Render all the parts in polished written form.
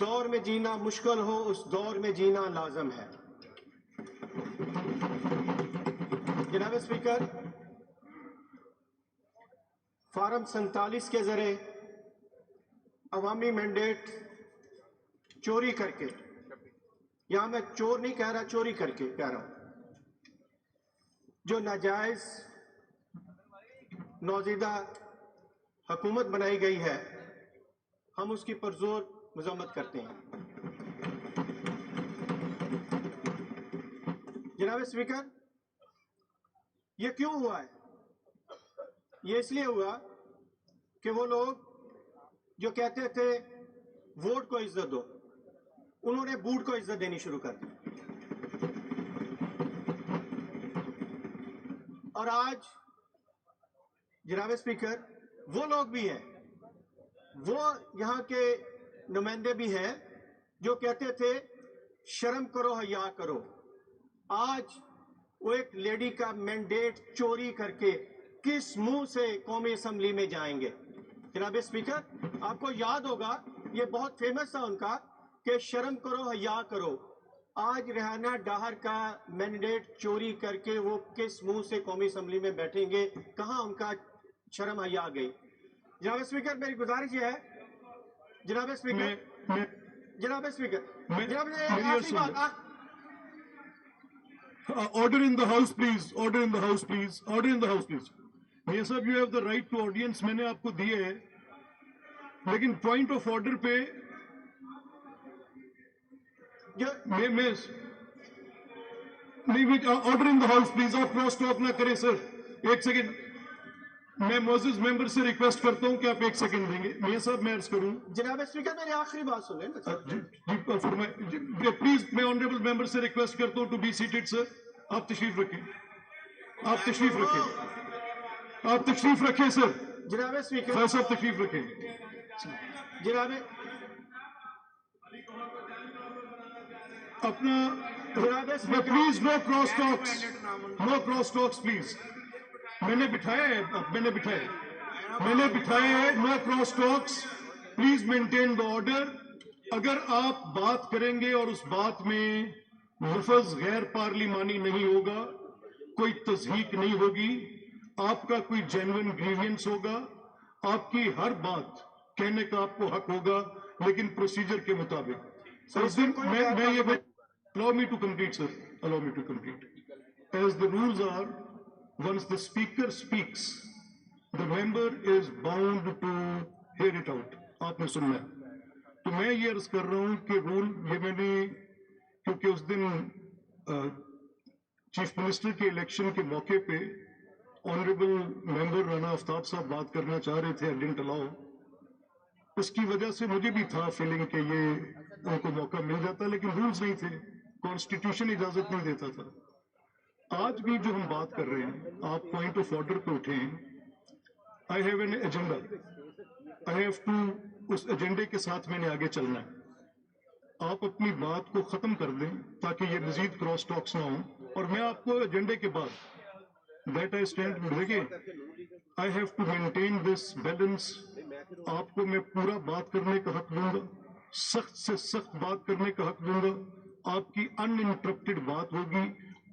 دور میں جینا مشکل ہو اس دور میں جینا لازم ہے. جناب اسپیکر، فارم 47 کے ذریعے عوامی مینڈیٹ چوری کر کے، یہاں میں چور نہیں کہہ رہا، چوری کر کے کہہ رہا ہوں، جو ناجائز نوزیدہ حکومت بنائی گئی ہے، ہم اس کی پرزور مذمت کرتے ہیں. جناب اسپیکر، یہ کیوں ہوا ہے؟ یہ اس لیے ہوا کہ وہ لوگ جو کہتے تھے ووٹ کو عزت دو، انہوں نے بوٹ کو عزت دینی شروع کر دی. اور آج جناب اسپیکر وہ لوگ بھی ہیں، وہ یہاں کے نمائندے بھی ہیں جو کہتے تھے شرم کرو حیا کرو، آج وہ ایک لیڈی کا مینڈیٹ چوری کر کے کس منہ سے قومی اسمبلی میں جائیں گے؟ جناب اسپیکر، آپ کو یاد ہوگا، یہ بہت فیمس تھا ان کا کہ شرم کرو حیا کرو. آج ریحانہ ڈاہر کا مینڈیٹ چوری کر کے وہ کس منہ سے قومی اسمبلی میں بیٹھیں گے؟ کہاں ان کا شرم حیا گئی؟ جناب اسپیکر، میری گزارش یہ ہے، جناب اسپیکر، جناب اسپیکر، جناب آخری بات. Order in the house, please. Order in the house, please. Order in the house, please. میاں صاحب, you have the right to audience. میں نے آپ کو دیے ہے, لیکن point of order پہ order in the house, please. آپ cross talk نہ کریں سر. ایک سیکنڈ, میں معزز ممبر سے ریکویسٹ کرتا ہوں کہ آپ ایک سیکنڈ دیں گے. میاں صاحب, میں عرض کروں. جناب اسپیکر، میری آخری بات سن لیں. پلیز میں آنریبل ممبر سے ریکویسٹ کرتا ہوں ٹو بی سیٹڈ سر. آپ تشریف رکھیں, آپ تشریف رکھیں, آپ تشریف رکھیں سر. جناب اسپیکر، فیصل صاحب تشریف رکھیں. جناب اپنا please no cross talks, no cross talks please. میں نے بٹھایا ہے, میں نے بٹھایا ہے. No cross talks, please maintain the order. اگر آپ بات کریں گے اور اس بات میں لفظ غیر پارلیمانی نہیں ہوگا, کوئی تضحیق نہیں ہوگی, آپ کا کوئی جینوئن گریوینس ہوگا, آپ کی ہر بات کہنے کا آپ کو حق ہوگا, لیکن پروسیجر کے مطابق. میں یہ allow me to complete, sir. Allow me to complete. As the rules are, once the speaker speaks, the member is bound to hear it out. آپ نے سننا ہے. تو میں یہ عرض کر رہا ہوں کہ رول یہ میں نے, کیونکہ اس دن چیف منسٹر کے الیکشن کے موقع پہ آنریبل ممبر رانا آفتاب صاحب بات کرنا چاہ رہے تھے, I didn't allow. اس کی وجہ سے مجھے بھی تھا فیلنگ کہ یہ ان کو موقع مل جاتا, لیکن رولز نہیں تھے, کانسٹیٹیوشن اجازت نہیں دیتا تھا. آج بھی جو ہم بات کر رہے ہیں, آپ پوائنٹ آف آرڈر پہ اٹھے ہیں. I have an agenda, I have to, اس ایجنڈے کے ساتھ میں نے آگے چلنا ہے. آپ اپنی بات کو ختم کر دیں تاکہ یہ مزید کراس ٹاکس نہ ہوں, اور میں آپ کو ایجنڈے کے بعد دیٹ آئی اسٹینڈ, دیکھیے I have to maintain this balance. آپ کو میں پورا بات کرنے کا حق دوں گا, سخت سے سخت بات کرنے کا حق دوں گا. آپ کی ان انٹرپٹیڈ بات ہوگی,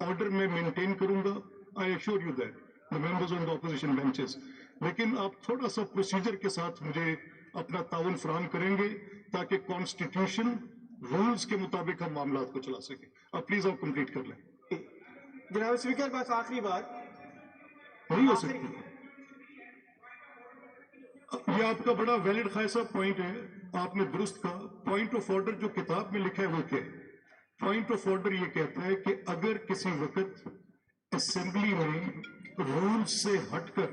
آرڈر میں مینٹین کروں گا. I assure you that the members on the opposition benches. لیکن آپ تھوڑا سا پروسیجر کے ساتھ مجھے اپنا تعاون فراہم کریں گے تاکہ کانسٹیٹیوشن رولز کے مطابق ہم معاملات کو چلا سکیں. اب پلیز آپ کمپلیٹ کر لیں. جناب اسپیکر، بس آخری بات. نہیں ہو سکتی. یہ آپ کا بڑا ویلڈ خاصہ پوائنٹ ہے, آپ نے درست کہا. پوائنٹ آف آرڈر جو کتاب میں لکھا ہے وہ کیا ہے؟ پوائنٹ آف آرڈر یہ کہتا ہے کہ اگر کسی وقت اسمبلی میں رول سے ہٹ کر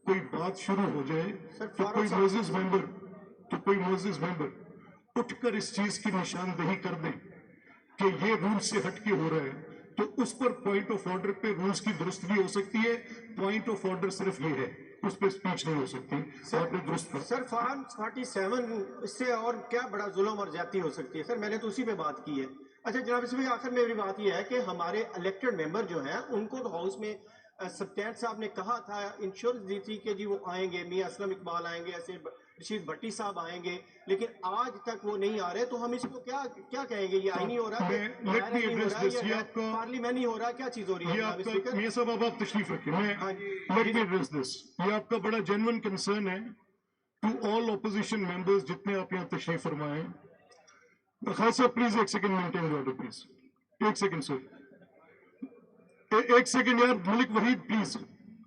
کوئی بات شروع ہو جائے تو کوئی معزز ممبر اٹھ کر اس چیز کی نشاندہی کر دیں کہ یہ رول سے ہٹ کے ہو رہا ہے, تو اس پر پوائنٹ آف آرڈر پہ رولز کی درست بھی ہو سکتی ہے. پوائنٹ آف آرڈر صرف یہ ہے, اس پہ اسپیچ نہیں ہو سکتی. آپ نے درست کہا سر. فارم 47 اس سے اور کیا بڑا ظلم اور زیادتی ہو سکتی ہے؟ سر میں نے تو اسی پہ بات کی ہے. اچھا جناب اسپیکر، آخر میری بات یہ ہے کہ ہمارے الیکٹڈ ممبر جو ہیں ان کو تو ہاؤس میں سبٹینٹ صاحب نے کہا تھا, انشورنس دی تھی کہ جی وہ آئیں گے, میاں اسلم اقبال آئیں گے, ایسے رشید بھٹی صاحب آئیں گے, لیکن آج تک وہ نہیں آ رہے, تو ہم اس کو کیا کہیں گے؟ یہ آئینی ہو رہا ہے, پارلیمنٹ نہیں ہو رہا, کیا چیز ہو رہی ہے جناب اسپیکر؟ یہ سب آپ تشریف رکھیں. Let me address this. یہ آپ کا بڑا جینوئن کنسرن ہے ٹو آل اپوزیشن ممبرز جتنے آپ یہاں تشریف فرمائیں. خالد صاحب پلیز ایک سیکنڈ مینٹین آرڈر پلیز. ایک سیکنڈ سر, ایک سیکنڈ یار ملک وحید پلیز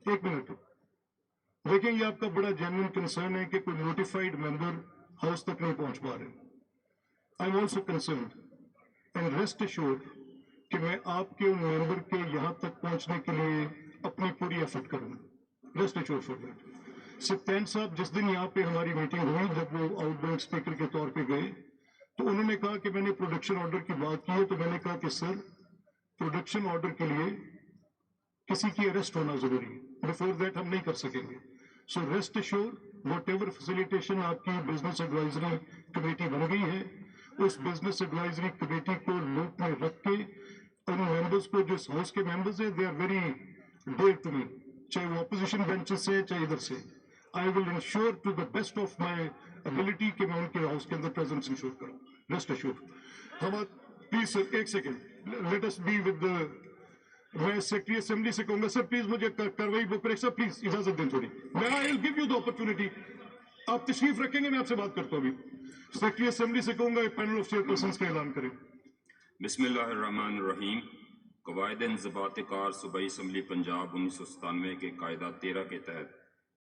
ایک منٹ. دیکھیں یہ آپ کا بڑا جینوئن کنسرن ہے کہ کوئی نوٹیفائڈ ممبر ہاؤس تک نہیں پہنچ پا رہے. I am also concerned and rest assured کہ میں آپ کے ان ممبر کے یہاں تک پہنچنے کے لیے اپنی پوری ایفرٹ کروں. Rest assured for that. سپتین صاحب جس دن یہاں پہ ہماری میٹنگ ہوئی, جب وہ آؤٹ گوئنگ اسپیکر کے طور پہ گئے, تو انہوں نے کہا کہ میں نے پروڈکشن آرڈر کی بات کی ہے. تو میں نے کہا کہ سر پروڈکشن آرڈر کے لیے کسی کی اریسٹ ہونا ضروری ہے, بفور دیٹ ہم نہیں کر سکیں گے. So rest assure whatever facilitation آپ کی بزنس ایڈوائزری کمیٹی بن گئی ہے, اس بزنس ایڈوائزری کمیٹی کو لوپ میں رکھ کے ان ممبرس کو, جو اس ہاؤس کے ممبرز ہیں, they are very dear to me, چاہے وہ اپوزیشن بینچز سے چاہے ادھر سے. I will ensure to the best of my ability کہ میں ان کے ہاؤس کے اندر پریزنس انشور کروں. Rest assure. ہم پلیز سر ایک second let us be with. میں سیکرٹری اسمبلی سے کہوں گا سر پلیز مجھے کاروائی بک کرے. سر پلیز اجازت دیں تھوڑی, میں I will give you the opportunity. آپ تشریف رکھیں گے, میں آپ سے بات کرتا ہوں. ابھی سیکرٹری اسمبلی سے کہوں گا پینل آف چیئر پرسنس کا اعلان کریں. بسم اللہ الرحمن الرحیم. قواعد انضباط کار صوبائی اسمبلی پنجاب 1997 کے قاعدہ 13 کے تحت